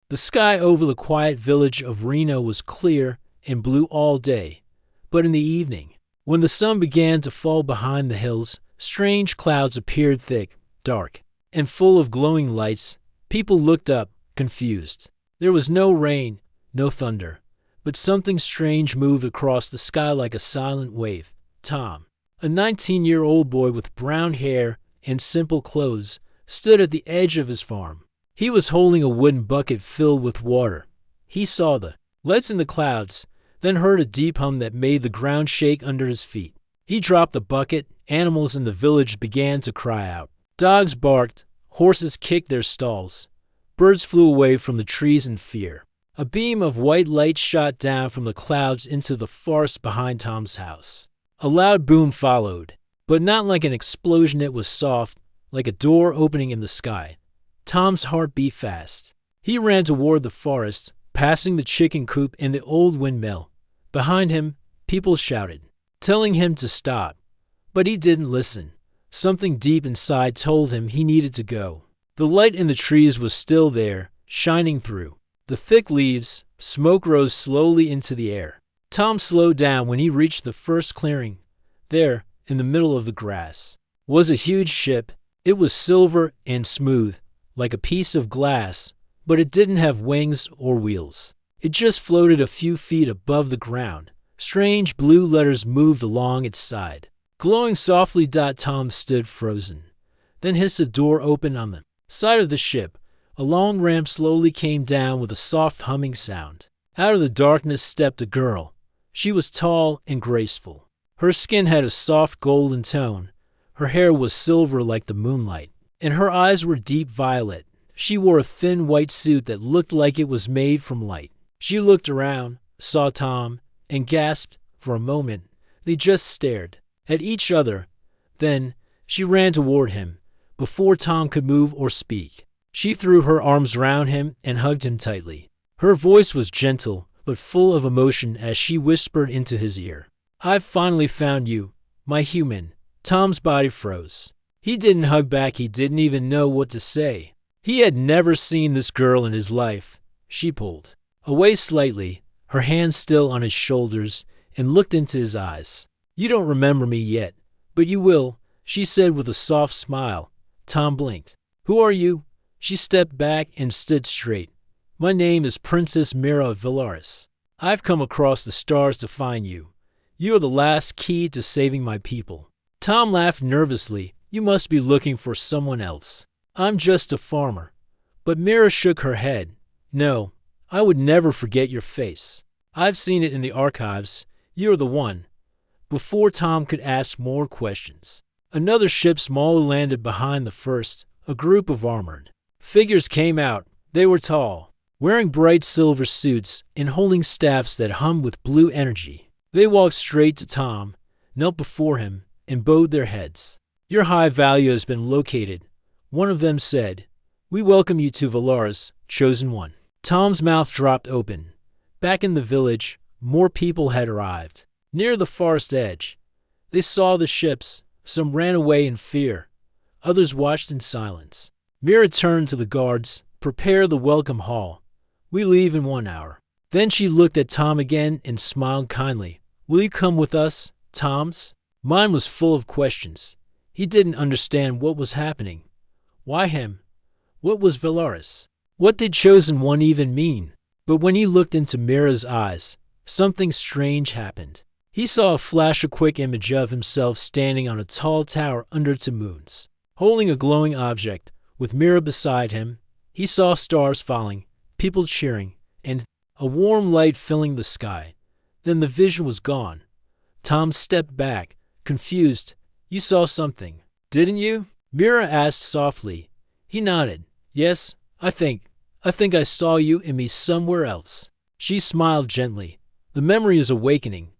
The sky over the quiet village of Reno was clear and blue all day, but in the evening, when the sun began to fall behind the hills, strange clouds appeared thick, dark, and full of glowing lights. People looked up, confused. There was no rain, no thunder, but something strange moved across the sky like a silent wave. Tom, a 19-year-old boy with brown hair and simple clothes, stood at the edge of his farm. He was holding a wooden bucket filled with water. He saw the lights in the clouds, then heard a deep hum that made the ground shake under his feet. He dropped the bucket. Animals in the village began to cry out. Dogs barked. Horses kicked their stalls. Birds flew away from the trees in fear. A beam of white light shot down from the clouds into the forest behind Tom's house. A loud boom followed, but not like an explosion. It was soft, like a door opening in the sky. Tom's heart beat fast. He ran toward the forest, passing the chicken coop and the old windmill. Behind him, people shouted, telling him to stop. But he didn't listen. Something deep inside told him he needed to go. The light in the trees was still there, shining through the thick leaves. Smoke rose slowly into the air. Tom slowed down when he reached the first clearing. There, in the middle of the grass, was a huge ship. It was silver and smooth, like a piece of glass, but it didn't have wings or wheels. It just floated a few feet above the ground. Strange blue letters moved along its side, glowing softly. Tom stood frozen. Then hissed a door opened on the side of the ship. A long ramp slowly came down with a soft humming sound. Out of the darkness stepped a girl. She was tall and graceful. Her skin had a soft golden tone. Her hair was silver like the moonlight, and her eyes were deep violet. She wore a thin white suit that looked like it was made from light. She looked around, saw Tom, and gasped. For a moment, they just stared at each other. Then she ran toward him. Before Tom could move or speak, she threw her arms around him and hugged him tightly. Her voice was gentle but full of emotion as she whispered into his ear, "I've finally found you, my human." Tom's body froze. He didn't hug back. He didn't even know what to say. He had never seen this girl in his life. She pulled away slightly, her hands still on his shoulders, and looked into his eyes. "You don't remember me yet, but you will," she said with a soft smile. Tom blinked. "Who are you?" She stepped back and stood straight. "My name is Princess Mira of Valaris. I've come across the stars to find you. You are the last key to saving my people." Tom laughed nervously. "You must be looking for someone else. I'm just a farmer." But Mira shook her head. "No, I would never forget your face. I've seen it in the archives. You're the one." Before Tom could ask more questions, another ship smaller landed behind the first. A group of armored figures came out. They were tall, wearing bright silver suits and holding staffs that hummed with blue energy. They walked straight to Tom, knelt before him, and bowed their heads. "Your high value has been located," one of them said. "We welcome you to Valaris, chosen one." Tom's mouth dropped open. Back in the village, more people had arrived. Near the forest edge, they saw the ships. Some ran away in fear. Others watched in silence. Mira turned to the guards. "Prepare the welcome hall. We leave in 1 hour." Then she looked at Tom again and smiled kindly. "Will you come with us?" Tom's mind was full of questions. He didn't understand what was happening. Why him? What was Valaris? What did Chosen One even mean? But when he looked into Mira's eyes, something strange happened. He saw a flash, a quick image of himself standing on a tall tower under 2 moons, holding a glowing object. With Mira beside him, he saw stars falling, people cheering, and a warm light filling the sky. Then the vision was gone. Tom stepped back, confused. "You saw something, didn't you?" Mira asked softly. He nodded. "Yes, I think I saw you and me somewhere else." She smiled gently. "The memory is awakening.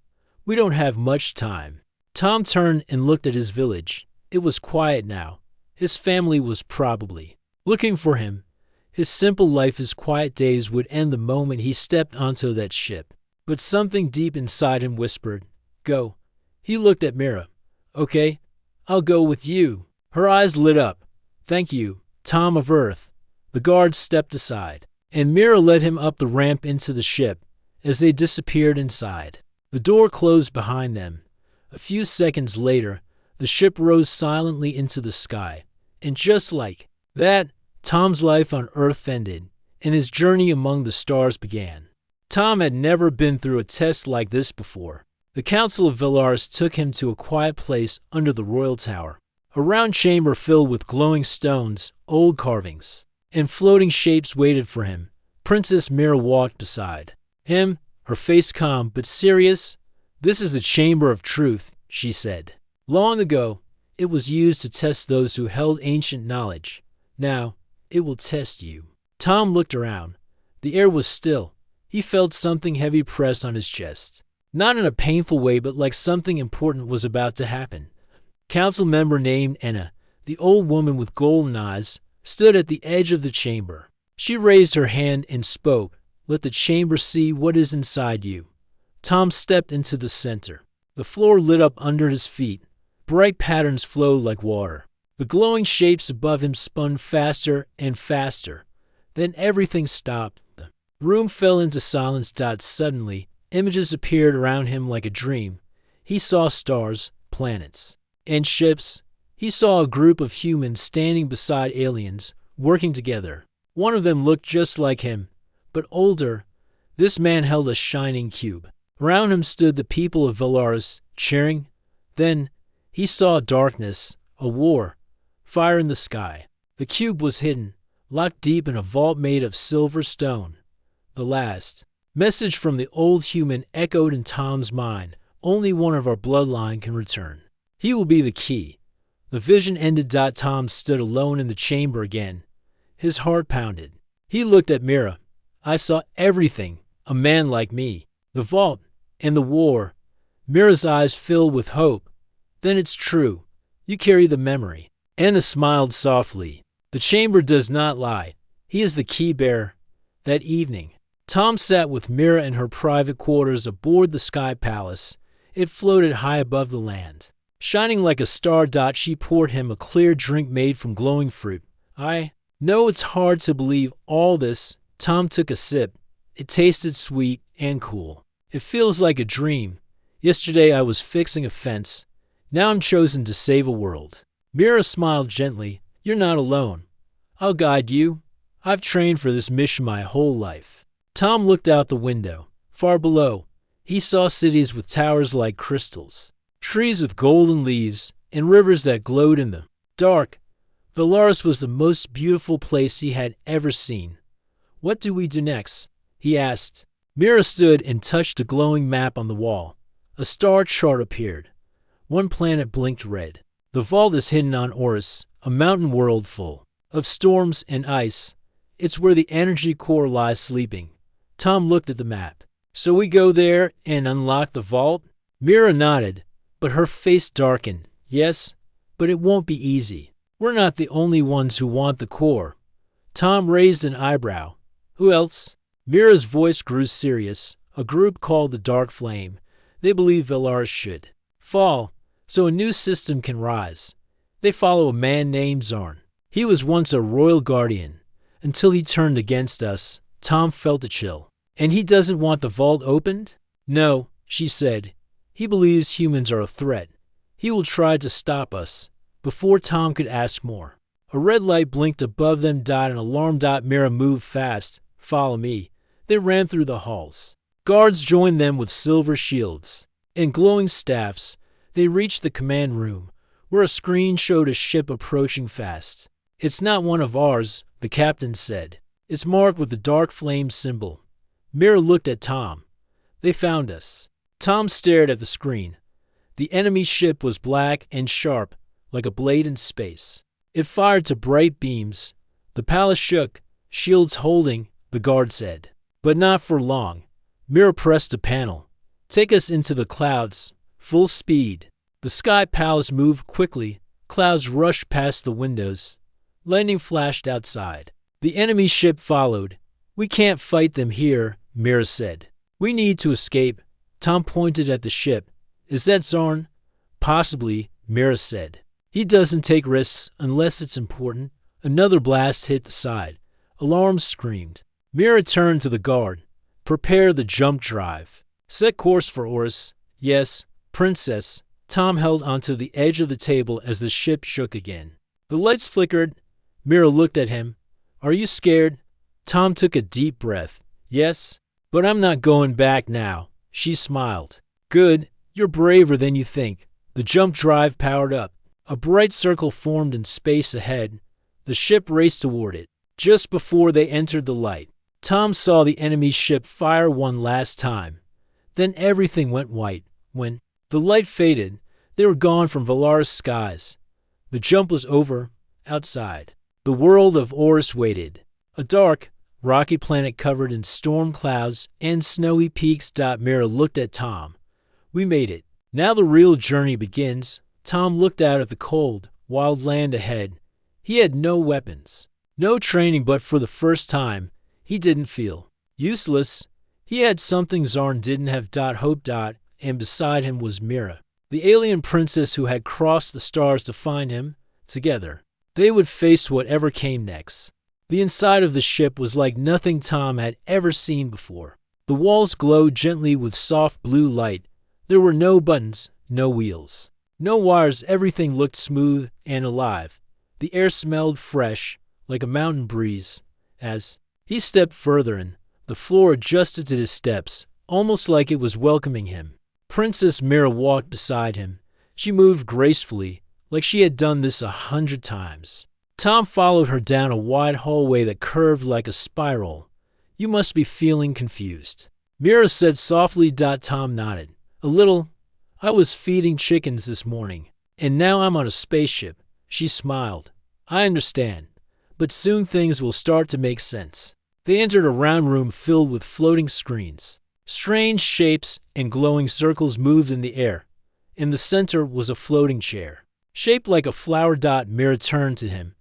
We don't have much time." Tom turned and looked at his village. It was quiet now. His family was probably looking for him. His simple life, his quiet days would end the moment he stepped onto that ship. But something deep inside him whispered, "Go." He looked at Mira. "Okay, I'll go with you." Her eyes lit up. "Thank you, Tom of Earth." The guards stepped aside. and Mira led him up the ramp into the ship as they disappeared inside. The door closed behind them. A few seconds later, the ship rose silently into the sky, and just like that, Tom's life on Earth ended, and his journey among the stars began. Tom had never been through a test like this before. The Council of Velaris took him to a quiet place under the Royal Tower, a round chamber filled with glowing stones, old carvings, and floating shapes waited for him. Princess Mira walked beside him, her face calm but serious. "This is the Chamber of Truth," she said. "Long ago, it was used to test those who held ancient knowledge. Now, it will test you." Tom looked around. The air was still. He felt something heavy press on his chest. Not in a painful way, but like something important was about to happen. Council member named Enna, the old woman with golden eyes, stood at the edge of the chamber. She raised her hand and spoke, "Let the chamber see what is inside you." Tom stepped into the center. The floor lit up under his feet. Bright patterns flowed like water. The glowing shapes above him spun faster and faster. Then everything stopped. The room fell into silence. Suddenly, images appeared around him like a dream. He saw stars, planets, and ships. He saw a group of humans standing beside aliens, working together. One of them looked just like him, but older. This man held a shining cube. Around him stood the people of Velaris, cheering. Then he saw darkness, a war, fire in the sky. The cube was hidden, locked deep in a vault made of silver stone. The last message from the old human echoed in Tom's mind. "Only one of our bloodline can return. He will be the key." The vision ended. Tom stood alone in the chamber again. His heart pounded. He looked at Mira. "I saw everything. A man like me. The vault and the war." Mira's eyes filled with hope. "Then it's true. You carry the memory." Anna smiled softly. "The chamber does not lie. He is the key bearer." That evening, Tom sat with Mira in her private quarters aboard the Sky Palace. It floated high above the land. Shining like a star. She poured him a clear drink made from glowing fruit. "I know it's hard to believe all this." Tom took a sip. It tasted sweet and cool. "It feels like a dream. Yesterday I was fixing a fence. Now I'm chosen to save a world." Mira smiled gently. "You're not alone. I'll guide you. I've trained for this mission my whole life." Tom looked out the window. Far below, he saw cities with towers like crystals, trees with golden leaves, and rivers that glowed in the dark. Velaris was the most beautiful place he had ever seen. "What do we do next?" he asked. Mira stood and touched a glowing map on the wall. A star chart appeared. One planet blinked red. "The vault is hidden on Orcs, a mountain world full of storms and ice. It's where the energy core lies sleeping." Tom looked at the map. "So we go there and unlock the vault?" Mira nodded, but her face darkened. "Yes, but it won't be easy. We're not the only ones who want the core." Tom raised an eyebrow. "Who else?" Mira's voice grew serious. "A group called the Dark Flame. They believe Velaris should fall, so a new system can rise. They follow a man named Zarn. He was once a royal guardian, until he turned against us." Tom felt a chill. "And he doesn't want the vault opened?" "No," she said. "He believes humans are a threat. He will try to stop us." Before Tom could ask more, a red light blinked above them. An alarm. Mira moved fast. "Follow me." They ran through the halls. Guards joined them with silver shields and glowing staffs. They reached the command room, where a screen showed a ship approaching fast. "It's not one of ours," the captain said. "It's marked with the Dark Flame symbol." Mira looked at Tom. "They found us." Tom stared at the screen. The enemy ship was black and sharp, like a blade in space. It fired to bright beams. The palace shook. "Shields holding," the guard said. "But not for long." Mira pressed a panel. "Take us into the clouds. Full speed." The Sky Palace moved quickly. Clouds rushed past the windows. Lightning flashed outside. The enemy ship followed. "We can't fight them here," Mira said. "We need to escape." Tom pointed at the ship. "Is that Zarn?" "Possibly," Mira said. "He doesn't take risks unless it's important." Another blast hit the side. Alarms screamed. Mira turned to the guard. Prepare the jump drive. Set course for Orcs. Yes, Princess. Tom held onto the edge of the table as the ship shook again. The lights flickered. Mira looked at him. Are you scared? Tom took a deep breath. Yes, but I'm not going back now. She smiled. Good, you're braver than you think. The jump drive powered up. A bright circle formed in space ahead. The ship raced toward it. Just before they entered the light, Tom saw the enemy ship fire one last time. Then everything went white. When the light faded, they were gone from Valaris skies. The jump was over. Outside, the world of Orcs waited. A dark, rocky planet covered in storm clouds and snowy peaks. Mira looked at Tom. We made it. Now the real journey begins. Tom looked out at the cold, wild land ahead. He had no weapons, no training, but for the first time, he didn't feel useless. He had something Zarn didn't have. Hope. And beside him was Mira, the alien princess who had crossed the stars to find him. Together, they would face whatever came next. The inside of the ship was like nothing Tom had ever seen before. The walls glowed gently with soft blue light. There were no buttons, no wheels, no wires. Everything looked smooth and alive. The air smelled fresh, like a mountain breeze. As he stepped further in, the floor adjusted to his steps, almost like it was welcoming him. Princess Mira walked beside him. She moved gracefully, like she had done this 100 times. Tom followed her down a wide hallway that curved like a spiral. You must be feeling confused, Mira said softly. Tom nodded. A little. I was feeding chickens this morning, and now I'm on a spaceship. She smiled. I understand, but soon things will start to make sense. They entered a round room filled with floating screens. Strange shapes and glowing circles moved in the air. In the center was a floating chair, shaped like a flower. Mira turned to him.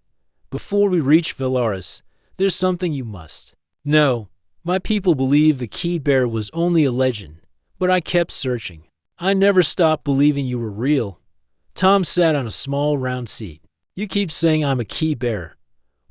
Before we reach Valaris, there's something you must know. My people believed the key bearer was only a legend, but I kept searching. I never stopped believing you were real. Tom sat on a small round seat. You keep saying I'm a key bearer.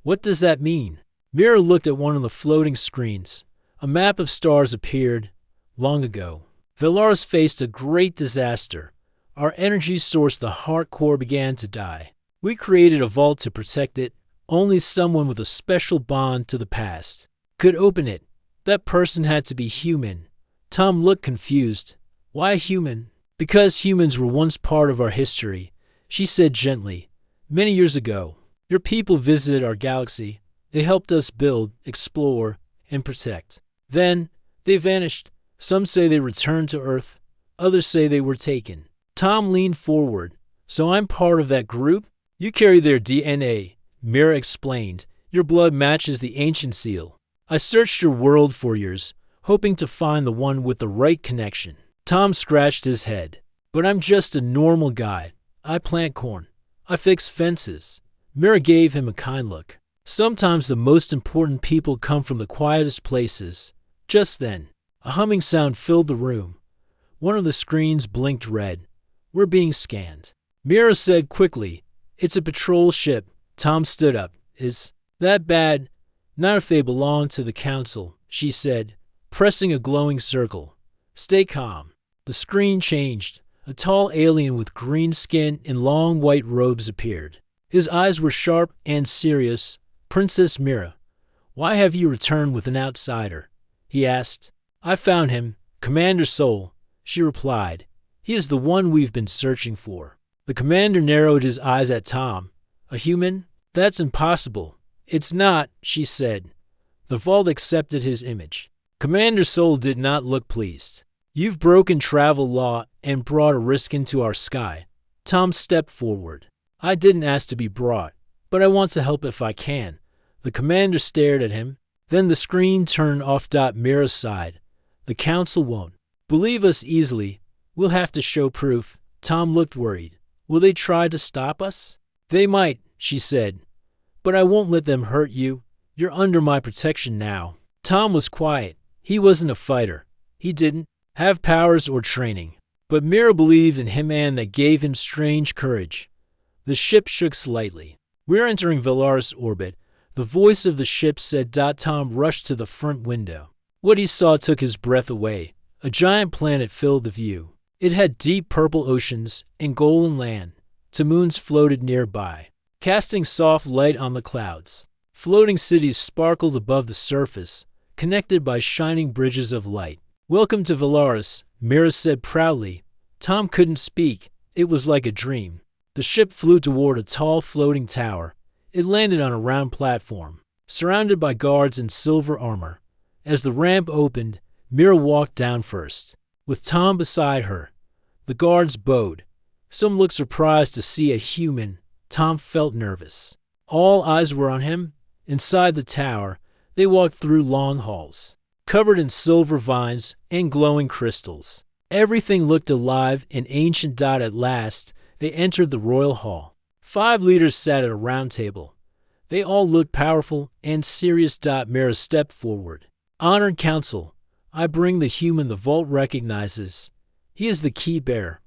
What does that mean? Mira looked at one of the floating screens. A map of stars appeared. Long ago, Valaris faced a great disaster. Our energy source, the heart core, began to die. We created a vault to protect it. Only someone with a special bond to the past could open it. That person had to be human. Tom looked confused. Why human? Because humans were once part of our history, she said gently. Many years ago, your people visited our galaxy. They helped us build, explore, and protect. Then, they vanished. Some say they returned to Earth. Others say they were taken. Tom leaned forward. So I'm part of that group? You carry their DNA, Mira explained. Your blood matches the ancient seal. I searched your world for years, hoping to find the one with the right connection. Tom scratched his head. But I'm just a normal guy. I plant corn. I fix fences. Mira gave him a kind look. Sometimes the most important people come from the quietest places. Just then, a humming sound filled the room. One of the screens blinked red. We're being scanned, Mira said quickly. It's a patrol ship. Tom stood up. Is that bad? Not if they belong to the council, she said, pressing a glowing circle. Stay calm. The screen changed. A tall alien with green skin and long white robes appeared. His eyes were sharp and serious. Princess Mira, why have you returned with an outsider? He asked. I found him, Commander Sol, she replied. He is the one we've been searching for. The commander narrowed his eyes at Tom. A human? That's impossible. It's not, she said. The vault accepted his image. Commander Sol did not look pleased. You've broken travel law and brought a risk into our sky. Tom stepped forward. I didn't ask to be brought, but I want to help if I can. The commander stared at him. Then the screen turned off. Mira sighed. The council won't believe us easily. We'll have to show proof. Tom looked worried. Will they try to stop us? They might, she said. But I won't let them hurt you. You're under my protection now. Tom was quiet. He wasn't a fighter. He didn't have powers or training. But Mira believed in him, and that gave him strange courage. The ship shook slightly. We're entering Valaris orbit. The voice of the ship said. Tom rushed to the front window. What he saw took his breath away. A giant planet filled the view. It had deep purple oceans and golden land. Two moons floated nearby, casting soft light on the clouds. Floating cities sparkled above the surface, connected by shining bridges of light. "Welcome to Valaris," Mira said proudly. Tom couldn't speak. It was like a dream. The ship flew toward a tall floating tower. It landed on a round platform, surrounded by guards in silver armor. As the ramp opened, Mira walked down first, with Tom beside her. The guards bowed. Some looked surprised to see a human. Tom felt nervous. All eyes were on him. Inside the tower, they walked through long halls, covered in silver vines and glowing crystals. Everything looked alive and ancient. At last, they entered the royal hall. 5 leaders sat at a round table. They all looked powerful and serious. Mira stepped forward. "Honored council, I bring the human the vault recognizes. He is the key bearer."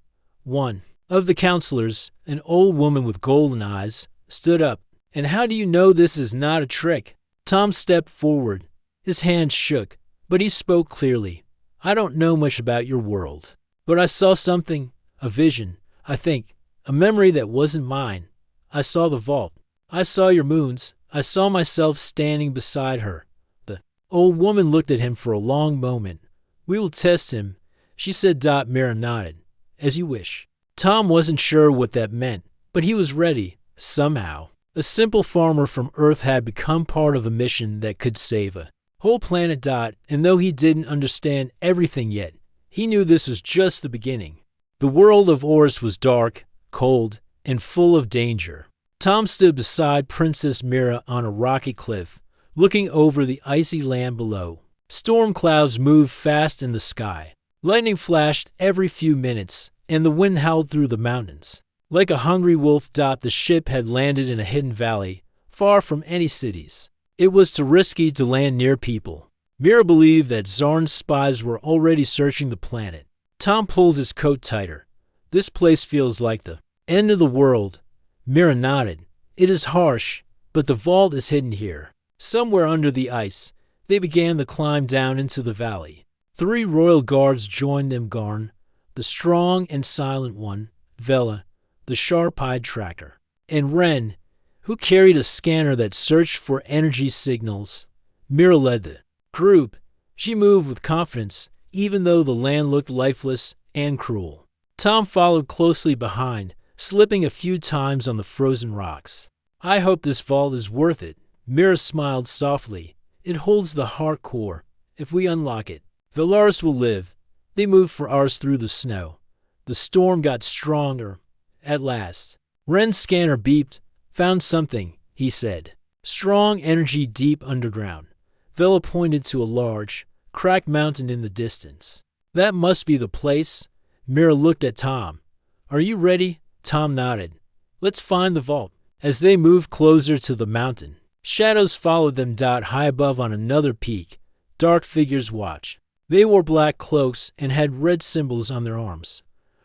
One of the counselors, an old woman with golden eyes, stood up. "And how do you know this is not a trick?" Tom stepped forward. His hand shook, but he spoke clearly. "I don't know much about your world, but I saw something, a vision, I think, a memory that wasn't mine. I saw the vault. I saw your moons. I saw myself standing beside her." The old woman looked at him for a long moment. "We will test him," she said. Mira nodded. "As you wish." Tom wasn't sure what that meant, but he was ready, somehow. A simple farmer from Earth had become part of a mission that could save a whole planet. And though he didn't understand everything yet, he knew this was just the beginning. The world of Orcs was dark, cold, and full of danger. Tom stood beside Princess Mira on a rocky cliff, looking over the icy land below. Storm clouds moved fast in the sky. Lightning flashed every few minutes, and the wind howled through the mountains. Like a hungry wolf. The ship had landed in a hidden valley, far from any cities. It was too risky to land near people. Mira believed that Zarn's spies were already searching the planet. Tom pulled his coat tighter. "This place feels like the end of the world." Mira nodded. "It is harsh, but the vault is hidden here, somewhere under the ice." They began to climb down into the valley. 3 royal guards joined them. Garn, the strong and silent one, Vela, the sharp-eyed tracker, and Ren, who carried a scanner that searched for energy signals. Mira led the group. She moved with confidence, even though the land looked lifeless and cruel. Tom followed closely behind, slipping a few times on the frozen rocks. "I hope this vault is worth it." Mira smiled softly. "It holds the heart core. If we unlock it, Valaris will live." They moved for hours through the snow. The storm got stronger. At last, Ren's scanner beeped. "Found something," he said. "Strong energy deep underground." Vela pointed to a large, cracked mountain in the distance. "That must be the place." Mira looked at Tom. "Are you ready?" Tom nodded. "Let's find the vault." As they moved closer to the mountain, shadows followed them. High above on another peak, dark figures watched. They wore black cloaks and had red symbols on their arms.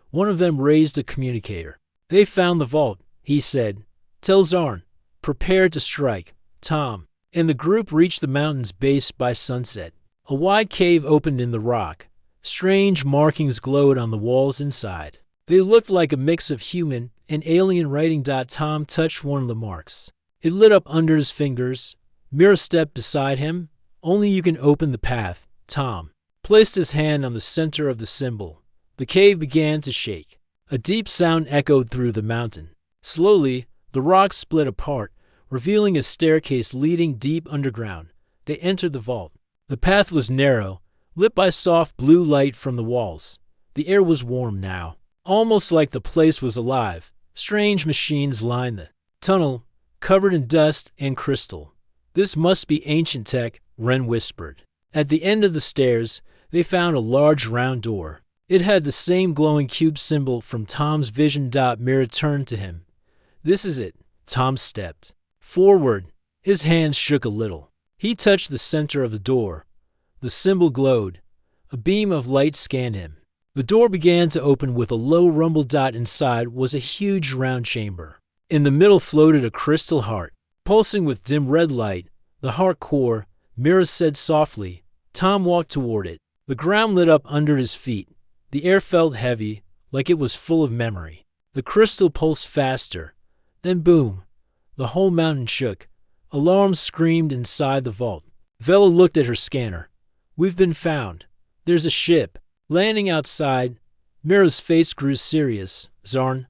One of them raised a communicator. "They found the vault," he said. "Tell Zarn, prepare to strike." Tom and the group reached the mountain's base by sunset. A wide cave opened in the rock. Strange markings glowed on the walls inside. They looked like a mix of human and alien writing. Tom touched one of the marks. It lit up under his fingers. Mira stepped beside him. "Only you can open the path." Tom placed his hand on the center of the symbol. The cave began to shake. A deep sound echoed through the mountain. Slowly, the rocks split apart, revealing a staircase leading deep underground. They entered the vault. The path was narrow, lit by soft blue light from the walls. The air was warm now, almost like the place was alive. Strange machines lined the tunnel, covered in dust and crystal. "This must be ancient tech," Ren whispered. At the end of the stairs, they found a large round door. It had the same glowing cube symbol from Tom's vision. Mira turned to him. "This is it." Tom stepped forward. His hands shook a little. He touched the center of the door. The symbol glowed. A beam of light scanned him. The door began to open with a low rumble. Inside was a huge round chamber. In the middle floated a crystal heart. Pulsing with dim red light, the heart core, Mira said softly. Tom walked toward it. The ground lit up under his feet. The air felt heavy, like it was full of memory. The crystal pulsed faster. Then boom! The whole mountain shook. Alarms screamed inside the vault. Vela looked at her scanner. We've been found. There's a ship. Landing outside. Mira's face grew serious. Zarn.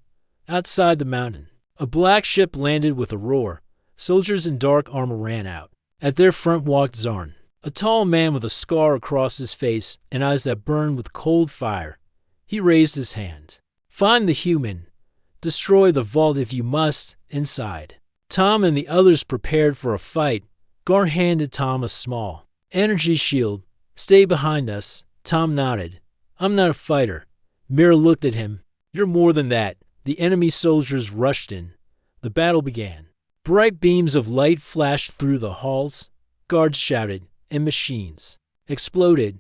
Outside the mountain. A black ship landed with a roar. Soldiers in dark armor ran out. At their front walked Zarn, a tall man with a scar across his face and eyes that burned with cold fire. He raised his hand. Find the human. Destroy the vault if you must, inside. Tom and the others prepared for a fight. Gar handed Tom a small energy shield. Stay behind us. Tom nodded. I'm not a fighter. Mira looked at him. You're more than that. The enemy soldiers rushed in. The battle began. Bright beams of light flashed through the halls. Guards shouted, and machines exploded.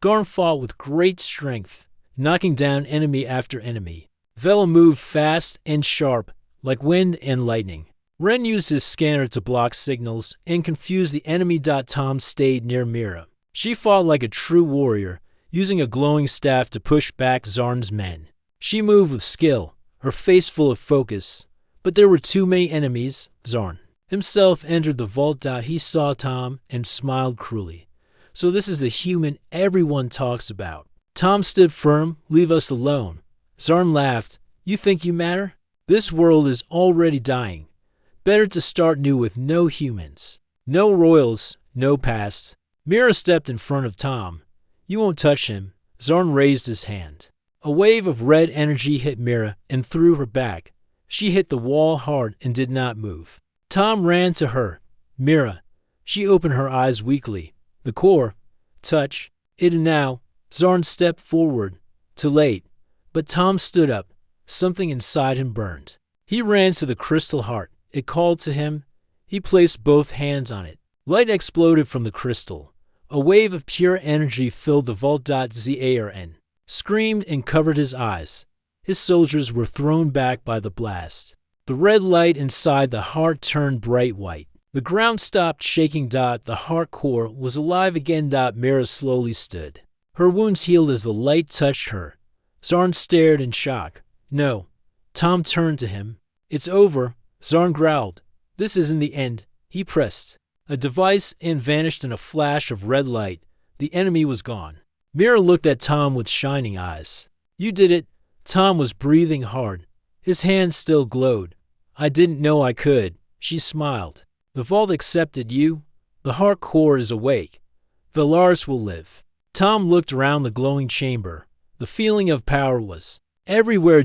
Garn fought with great strength, knocking down enemy after enemy. Vela moved fast and sharp, like wind and lightning. Ren used his scanner to block signals and confuse the enemy. Tom stayed near Mira. She fought like a true warrior, using a glowing staff to push back Zarn's men. She moved with skill, her face full of focus. But there were too many enemies. Zarn himself entered the vault. He saw Tom and smiled cruelly. So this is the human everyone talks about. Tom stood firm. Leave us alone. Zarn laughed. You think you matter? This world is already dying. Better to start new with no humans. No royals, no past. Mira stepped in front of Tom. You won't touch him. Zarn raised his hand. A wave of red energy hit Mira and threw her back. She hit the wall hard and did not move. Tom ran to her. Mira. She opened her eyes weakly. The core. Touch. It and now. Zarn stepped forward. Too late. But Tom stood up. Something inside him burned. He ran to the crystal heart. It called to him. He placed both hands on it. Light exploded from the crystal. A wave of pure energy filled the vault. Zarn screamed and covered his eyes. His soldiers were thrown back by the blast. The red light inside the heart turned bright white. The ground stopped shaking. The heart core was alive again. Mira slowly stood. Her wounds healed as the light touched her. Zarn stared in shock. No. Tom turned to him. It's over. Zarn growled. This isn't the end. He pressed a device and vanished in a flash of red light. The enemy was gone. Mira looked at Tom with shining eyes. You did it. Tom was breathing hard. His hands still glowed. I didn't know I could. She smiled. The vault accepted you. The heart core is awake. Valaris will live. Tom looked around the glowing chamber. The feeling of power was everywhere.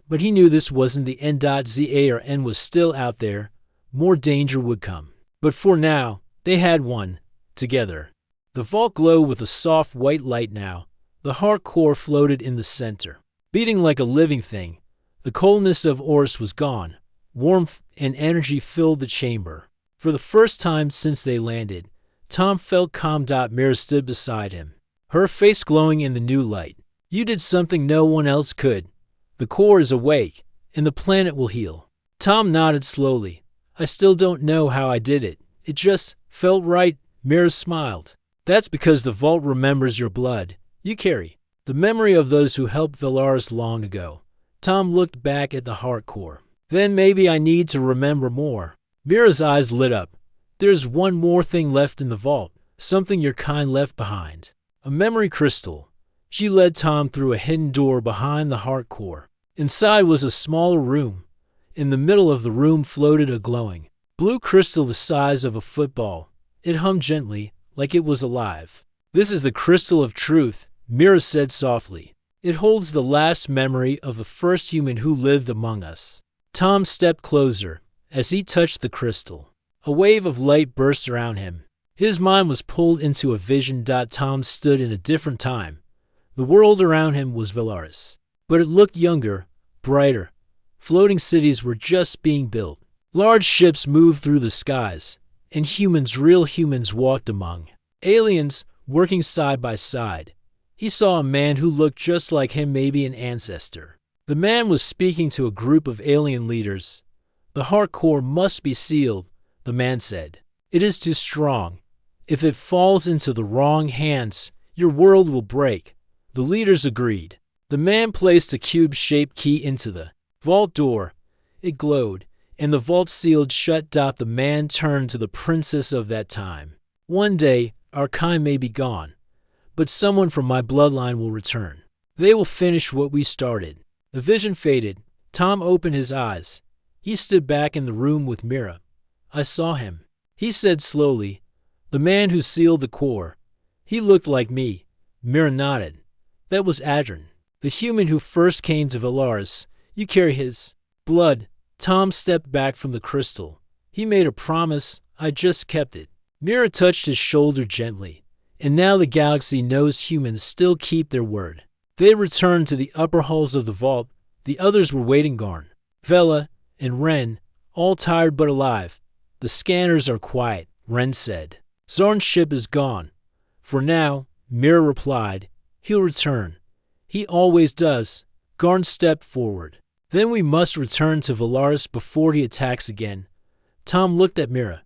But he knew this wasn't the end. Zarn was still out there. More danger would come. But for now, they had won. Together. The vault glowed with a soft white light now. The heart core floated in the center, beating like a living thing. The coldness of Orcs was gone. Warmth and energy filled the chamber. For the first time since they landed, Tom felt calm. Mira stood beside him, her face glowing in the new light. You did something no one else could. The core is awake, and the planet will heal. Tom nodded slowly. I still don't know how I did it. It just felt right. Mira smiled. That's because the vault remembers your blood. You carry the memory of those who helped Valaris long ago. Tom looked back at the heart core. Then maybe I need to remember more. Mira's eyes lit up. There's one more thing left in the vault. Something your kind left behind. A memory crystal. She led Tom through a hidden door behind the heart core. Inside was a smaller room. In the middle of the room floated a glowing blue crystal the size of a football. It hummed gently, like it was alive. This is the crystal of truth, Mira said softly. It holds the last memory of the first human who lived among us. Tom stepped closer. As he touched the crystal, a wave of light burst around him. His mind was pulled into a vision. Tom stood in a different time. The world around him was Valaris, but it looked younger, brighter. Floating cities were just being built. Large ships moved through the skies, and humans, real humans, walked among aliens, working side by side. He saw a man who looked just like him, maybe an ancestor. The man was speaking to a group of alien leaders. The heart core must be sealed. the man said. It is too strong. If it falls into the wrong hands, your world will break. The leaders agreed. The man placed a cube-shaped key into the vault door. It glowed, and the vault sealed shut. The man turned to the princess of that time. One day, our kind may be gone, but someone from my bloodline will return. They will finish what we started. The vision faded. Tom opened his eyes. He stood back in the room with Mira. I saw him. He said slowly, the man who sealed the core. He looked like me. Mira nodded. That was Adrian, the human who first came to Valaris. You carry his blood. Tom stepped back from the crystal. He made a promise. I just kept it. Mira touched his shoulder gently. And now the galaxy knows humans still keep their word. They returned to the upper halls of the vault. The others were waiting. Garn, Vela, and Ren, all tired but alive. The scanners are quiet, Ren said. Zorn's ship is gone. For now, Mira replied. He'll return. He always does. Garn stepped forward. Then we must return to Valaris before he attacks again. Tom looked at Mira.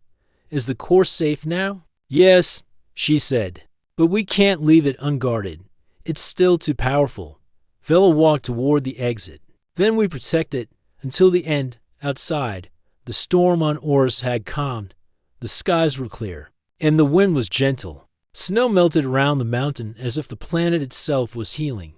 Is the core safe now? Yes, she said. But we can't leave it unguarded. It's still too powerful. Vela walked toward the exit. Then we protect it until the end. Outside, the storm on Orcs had calmed. The skies were clear, and the wind was gentle. Snow melted around the mountain as if the planet itself was healing.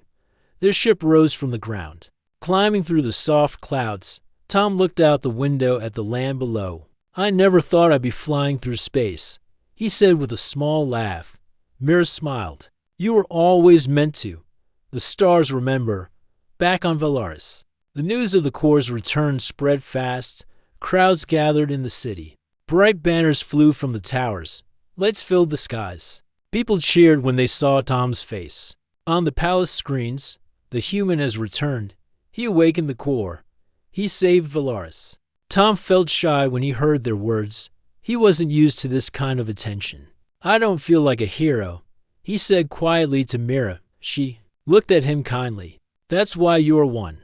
Their ship rose from the ground. Climbing through the soft clouds, Tom looked out the window at the land below. I never thought I'd be flying through space, he said with a small laugh. Mira smiled. You were always meant to. The stars remember. Back on Valaris, the news of the core's return spread fast. Crowds gathered in the city. Bright banners flew from the towers. Lights filled the skies. People cheered when they saw Tom's face. On the palace screens, the human has returned. He awakened the core. He saved Valaris. Tom felt shy when he heard their words. He wasn't used to this kind of attention. I don't feel like a hero, he said quietly to Mira. She looked at him kindly. That's why you're one.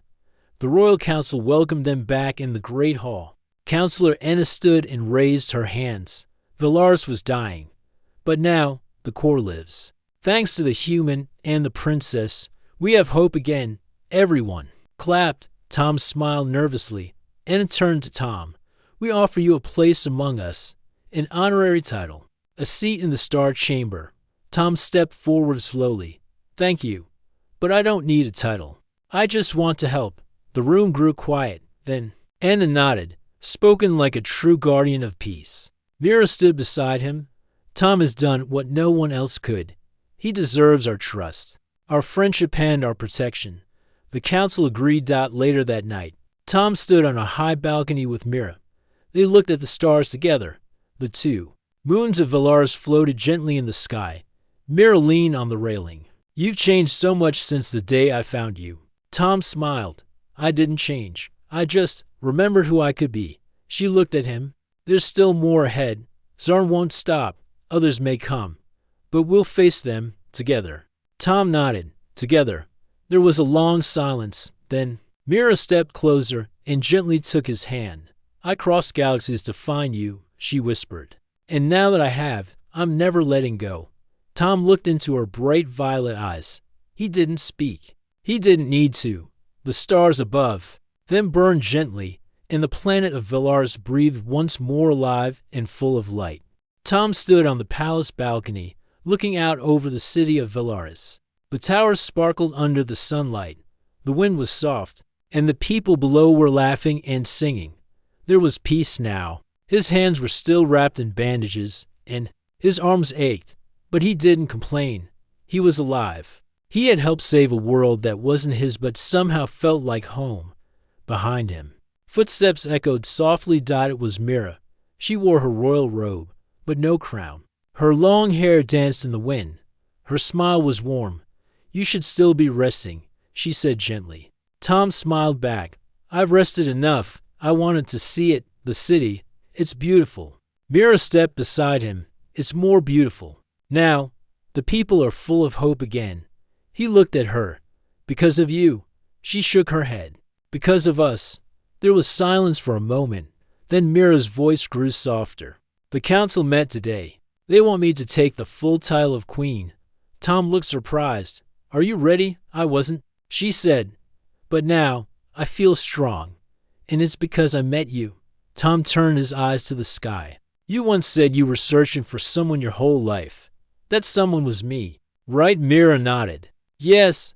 The Royal Council welcomed them back in the Great Hall. Counselor Enna stood and raised her hands. Valaris was dying. But now, the core lives. Thanks to the human and the princess, we have hope again. Everyone clapped. Tom smiled nervously. Enna turned to Tom. We offer you a place among us, an honorary title, a seat in the Star Chamber. Tom stepped forward slowly. Thank you, but I don't need a title. I just want to help. The room grew quiet. Then Enna nodded, spoken like a true guardian of peace. Mira stood beside him. Tom has done what no one else could. He deserves our trust, our friendship and our protection. The council agreed. Later that night, Tom stood on a high balcony with Mira. They looked at the stars together. The two moons of Valaris floated gently in the sky. Mira leaned on the railing. You've changed so much since the day I found you. Tom smiled. I didn't change. I just remembered who I could be. She looked at him. There's still more ahead. Zorn won't stop. Others may come. But we'll face them together. Tom nodded. Together. There was a long silence. Then Mira stepped closer and gently took his hand. I crossed galaxies to find you, she whispered. And now that I have, I'm never letting go. Tom looked into her bright violet eyes. He didn't speak. He didn't need to. The stars above then burned gently, and the planet of Valaris breathed once more alive and full of light. Tom stood on the palace balcony, looking out over the city of Valaris. The towers sparkled under the sunlight. The wind was soft, and the people below were laughing and singing. There was peace now. His hands were still wrapped in bandages, and his arms ached, but he didn't complain. He was alive. He had helped save a world that wasn't his but somehow felt like home. Behind him, footsteps echoed softly. It was Mira. She wore her royal robe, but no crown. Her long hair danced in the wind. Her smile was warm. You should still be resting, she said gently. Tom smiled back. I've rested enough. I wanted to see it, the city. It's beautiful. Mira stepped beside him. It's more beautiful. Now, the people are full of hope again. He looked at her. Because of you. She shook her head. Because of us. There was silence for a moment. Then Mira's voice grew softer. The council met today. They want me to take the full title of queen. Tom looked surprised. Are you ready? I wasn't, she said. But now, I feel strong. And it's because I met you. Tom turned his eyes to the sky. You once said you were searching for someone your whole life. That someone was me. Right? Mira nodded. Yes,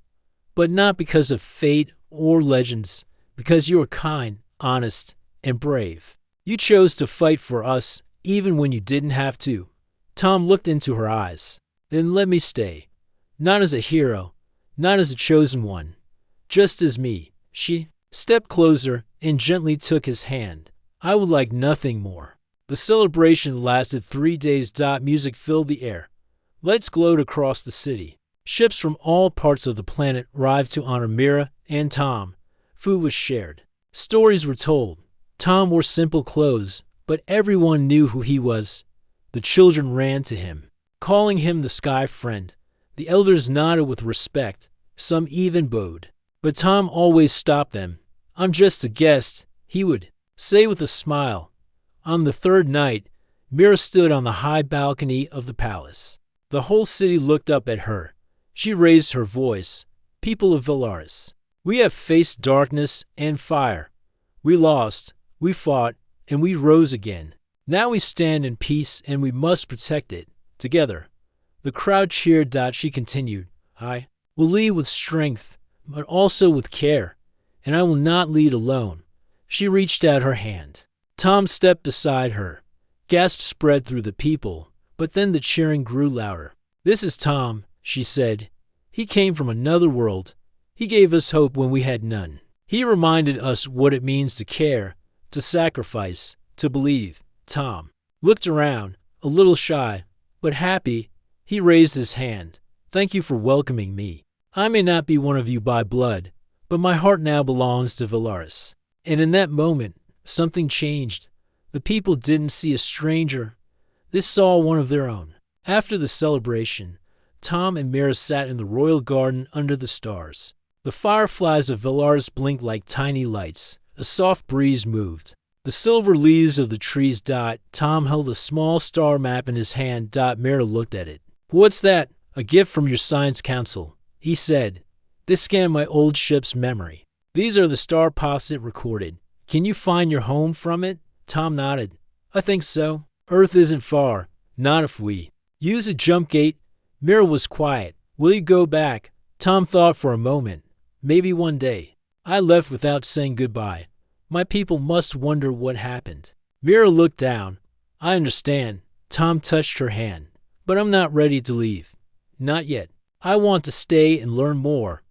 but not because of fate or legends. Because you were kind, honest, and brave. You chose to fight for us even when you didn't have to. Tom looked into her eyes. Then let me stay. Not as a hero, not as a chosen one, just as me. She stepped closer and gently took his hand. I would like nothing more. The celebration lasted 3 days. Music filled the air. Lights glowed across the city. Ships from all parts of the planet arrived to honor Mira and Tom. Food was shared. Stories were told. Tom wore simple clothes, but everyone knew who he was. The children ran to him, calling him the Sky Friend. The elders nodded with respect. Some even bowed. But Tom always stopped them. I'm just a guest, he would say with a smile. On the third night, Mira stood on the high balcony of the palace. The whole city looked up at her. She raised her voice. People of Velaris, we have faced darkness and fire. We lost, we fought, and we rose again. Now we stand in peace and we must protect it, together. The crowd cheered. She continued, I will lead with strength, but also with care, and I will not lead alone. She reached out her hand. Tom stepped beside her. Gasps spread through the people, but then the cheering grew louder. This is Tom, she said. He came from another world. He gave us hope when we had none. He reminded us what it means to care, to sacrifice, to believe. Tom looked around, a little shy, but happy. He raised his hand. Thank you for welcoming me. I may not be one of you by blood, but my heart now belongs to Velaris. And in that moment, something changed. The people didn't see a stranger. They saw one of their own. After the celebration, Tom and Mira sat in the royal garden under the stars. The fireflies of Velaris blinked like tiny lights. A soft breeze moved. The silver leaves of the trees. Tom held a small star map in his hand. Mira looked at it. What's that? A gift from your science council, he said. This scanned my old ship's memory. These are the star paths it recorded. Can you find your home from it? Tom nodded. I think so. Earth isn't far. Not if we use a jump gate. Mira was quiet. Will you go back? Tom thought for a moment. Maybe one day. I left without saying goodbye. My people must wonder what happened. Mira looked down. I understand. Tom touched her hand. But I'm not ready to leave. Not yet. I want to stay and learn more.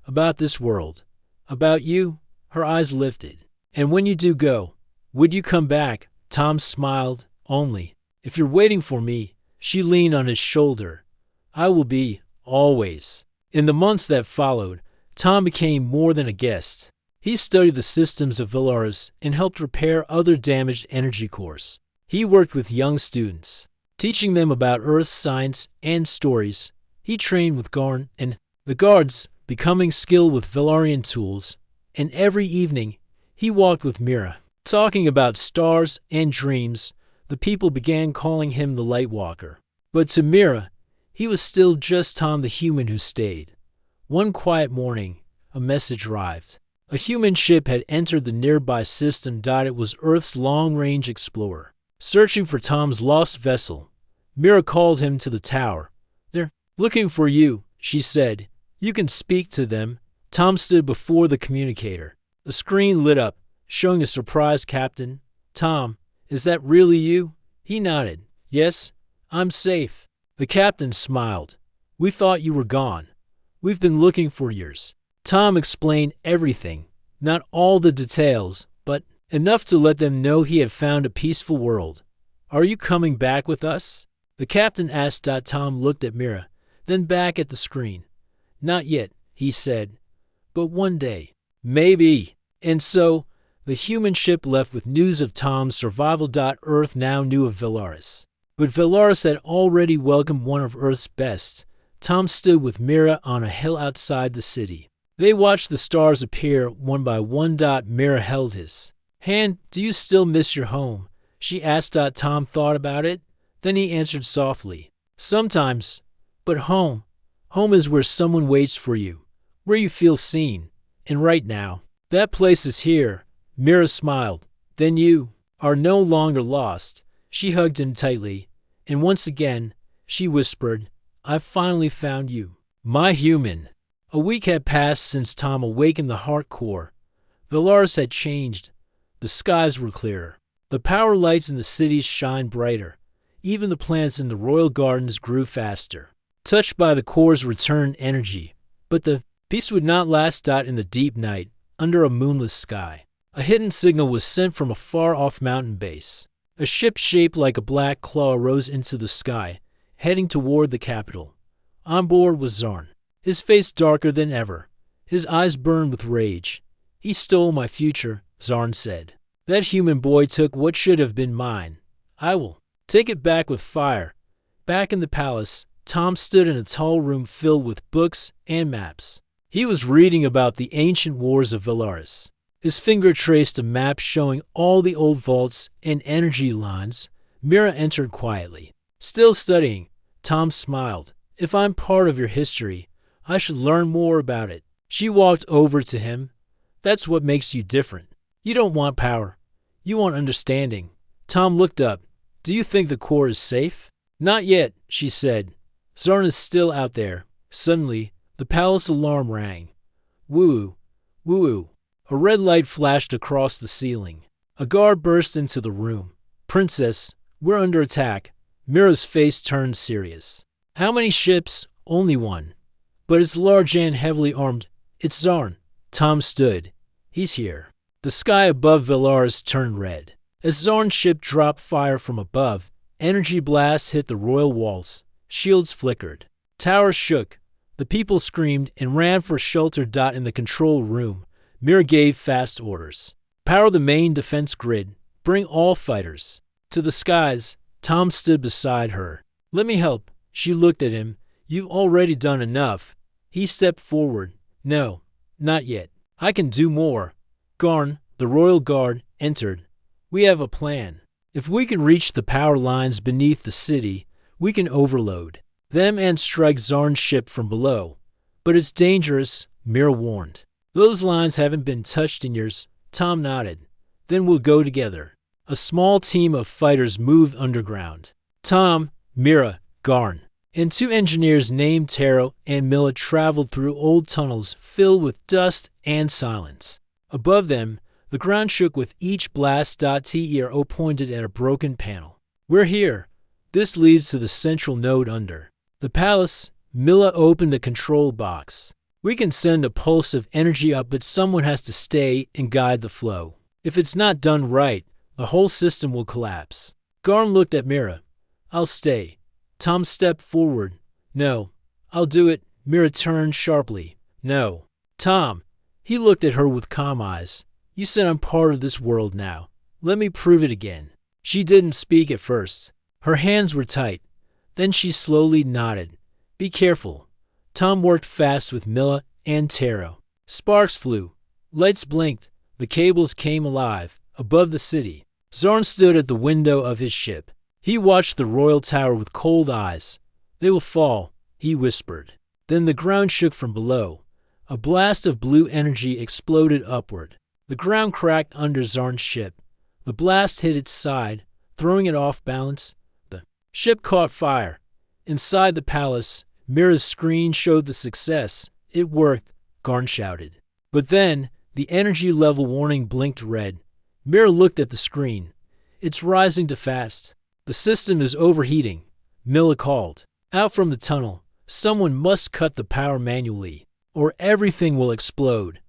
About this world. About you. Her eyes lifted. And when you do go, would you come back? Tom smiled. Only. If you're waiting for me. She leaned on his shoulder. I will be. Always. In the months that followed, Tom became more than a guest. He studied the systems of Velaris and helped repair other damaged energy cores. He worked with young students, teaching them about Earth science and stories. He trained with Garn and the guards, becoming skilled with Velarian tools. And every evening, he walked with Mira, talking about stars and dreams. The people began calling him the Lightwalker. But to Mira, he was still just Tom the human who stayed. One quiet morning, a message arrived. A human ship had entered the nearby system. It was Earth's long-range explorer, searching for Tom's lost vessel. Mira called him to the tower. They're looking for you, she said. You can speak to them. Tom stood before the communicator. The screen lit up, showing a surprised captain. Tom, is that really you? He nodded. Yes, I'm safe. The captain smiled. We thought you were gone. We've been looking for years. Tom explained everything, not all the details, but enough to let them know he had found a peaceful world. Are you coming back with us? The captain asked. Tom looked at Mira, then back at the screen. Not yet, he said, but one day. Maybe. And so, the human ship left with news of Tom's survival. Earth now knew of Velaris. But Velaris had already welcomed one of Earth's best. Tom stood with Mira on a hill outside the city. They watched the stars appear one by one. Mira held his "Han, do you still miss your home?" she asked. Tom thought about it. Then he answered softly, "Sometimes, but home is where someone waits for you, where you feel seen. And right now, that place is here." Mira smiled. "Then you are no longer lost." She hugged him tightly, and once again, she whispered, "I've finally found you, my human." A week had passed since Tom awakened the heart core. Valaris had changed. The skies were clearer. The power lights in the cities shined brighter. Even the plants in the royal gardens grew faster, touched by the core's returned energy. But the peace would not last. In the deep night, under a moonless sky, a hidden signal was sent from a far-off mountain base. A ship shaped like a black claw rose into the sky, heading toward the capital. On board was Zarn, his face darker than ever. His eyes burned with rage. "He stole my future," Zarn said. "That human boy took what should have been mine. I will take it back with fire." Back in the palace, Tom stood in a tall room filled with books and maps. He was reading about the ancient wars of Valaris. His finger traced a map showing all the old vaults and energy lines. Mira entered quietly. Still studying, Tom smiled. "If I'm part of your history, I should learn more about it." She walked over to him. "That's what makes you different. You don't want power. You want understanding." Tom looked up. "Do you think the core is safe?" "Not yet," she said. "Zarn is still out there." Suddenly, the palace alarm rang. Woo, woo. A red light flashed across the ceiling. A guard burst into the room. "Princess, we're under attack." Mira's face turned serious. "How many ships?" "Only one. But it's large and heavily armed." "It's Zarn." Tom stood. "He's here." The sky above Valaris turned red. As Zarn's ship dropped fire from above, energy blasts hit the royal walls. Shields flickered. Towers shook. The people screamed and ran for shelter. In the control room, Mira gave fast orders. "Power the main defense grid. Bring all fighters." To the skies, Tom stood beside her. "Let me help." She looked at him. "You've already done enough." He stepped forward. "No, not yet. I can do more." Garn, the royal guard, entered. "We have a plan. If we can reach the power lines beneath the city, we can overload them and strike Zarn's ship from below. But it's dangerous," Mira warned. "Those lines haven't been touched in years." Tom nodded. "Then we'll go together." A small team of fighters moved underground. Tom, Mira, Garn, and two engineers named Taro and Mila traveled through old tunnels filled with dust and silence. Above them, the ground shook with each blast. Tero pointed at a broken panel. "We're here. This leads to the central node under the palace." Mila opened a control box. "We can send a pulse of energy up, but someone has to stay and guide the flow. If it's not done right, the whole system will collapse." Garn looked at Mira. "I'll stay." Tom stepped forward. "No, I'll do it." Mira turned sharply. "No." "Tom." He looked at her with calm eyes. "You said I'm part of this world now. Let me prove it again." She didn't speak at first. Her hands were tight. Then she slowly nodded. "Be careful." Tom worked fast with Mila and Taro. Sparks flew. Lights blinked. The cables came alive. Above the city, Zarn stood at the window of his ship. He watched the royal tower with cold eyes. "They will fall," he whispered. Then the ground shook from below. A blast of blue energy exploded upward. The ground cracked under Zarn's ship. The blast hit its side, throwing it off balance. The ship caught fire. Inside the palace, Mira's screen showed the success. "It worked," Garn shouted. But then, the energy level warning blinked red. Mira looked at the screen. "It's rising too fast. The system is overheating." Mila called. Out from the tunnel, "Someone must cut the power manually, or everything will explode."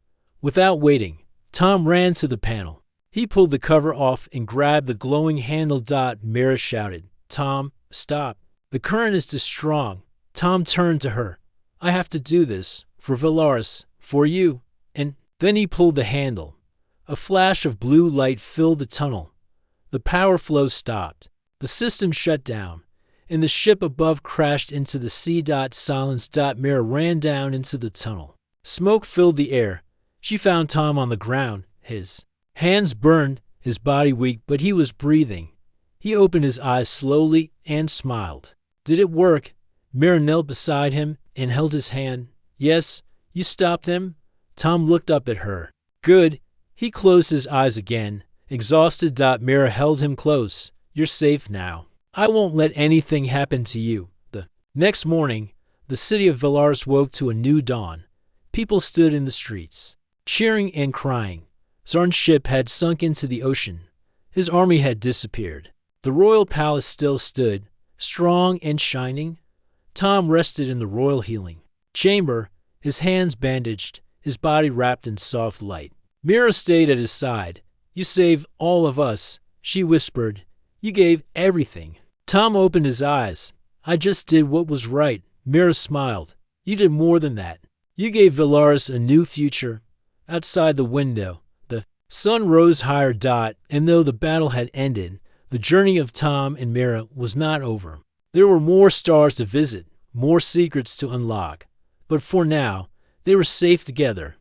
Without waiting, Tom ran to the panel. He pulled the cover off and grabbed the glowing handle. Mira shouted, "Tom, stop. The current is too strong." Tom turned to her. "I have to do this, for Valaris, for you." And then he pulled the handle. A flash of blue light filled the tunnel. The power flow stopped. The system shut down, and the ship above crashed into the sea. Silence. Mira ran down into the tunnel. Smoke filled the air. She found Tom on the ground. His hands burned. his body weak, but he was breathing. He opened his eyes slowly and smiled. Did it work? Mira knelt beside him and held his hand. Yes, you stopped him? Tom looked up at her. Good. He closed his eyes again. Exhausted. Mira held him close. You're safe now. I won't let anything happen to you. The next morning, the city of Valaris woke to a new dawn. People stood in the streets, cheering and crying. Zarn's ship had sunk into the ocean. His army had disappeared. The royal palace still stood, strong and shining. Tom rested in the royal healing chamber, his hands bandaged, his body wrapped in soft light. Mira stayed at his side. You saved all of us, she whispered. You gave everything. Tom opened his eyes. I just did what was right. Mira smiled. You did more than that. You gave Valaris a new future. Outside the window, the sun rose higher. And though the battle had ended, the journey of Tom and Mira was not over. There were more stars to visit, more secrets to unlock. But for now, they were safe together.